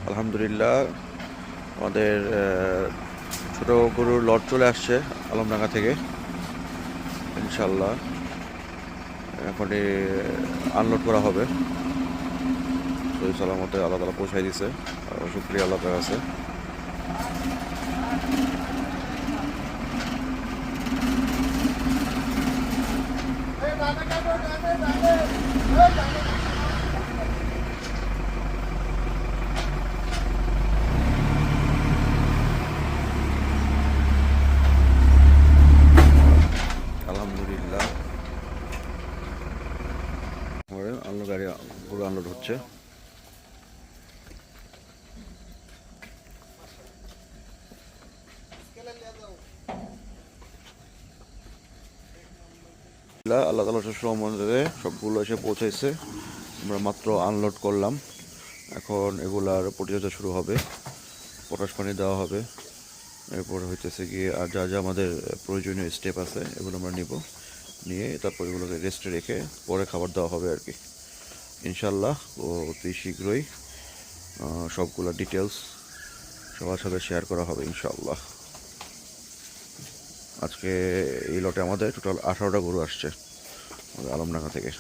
আলহামদুলিল্লাহ আমাদের ছোট গরুর লট চলে আসছে আলমডাঙ্গা থেকে। ইনশাল্লাহ এখন আনলোড করা হবে। সহি সালামতে আল্লাহ তালা পৌঁছাই দিছে, শুক্রিয়া আল্লাহ তার কাছে। আলহামদুলিল্লাহ আনলোড গাড়ি পুরো আনলোড হচ্ছে। আল্লাহ তালা সম্বন্ধে সবগুলো এসে পৌঁছাইছে। আমরা মাত্র আনলোড করলাম, এখন এগুলার পরিচর্যা শুরু হবে, পটাশ পানি দেওয়া হবে। এরপর হইতেছে গিয়ে আর যা যা আমাদের প্রয়োজনীয় স্টেপ আছে এগুলো আমরা নিয়ে তারপর এগুলোকে রেস্টে রেখে পরে খাবার দেওয়া হবে আর কি। ইনশাল্লাহ অতি শীঘ্রই সবগুলো ডিটেলস সবার সাথে শেয়ার করা হবে ইনশাল্লাহ। আজকে এই লটে আমাদের টোটাল 18টা গরু আসছে আমাদের আলমডাঙ্গা থেকে।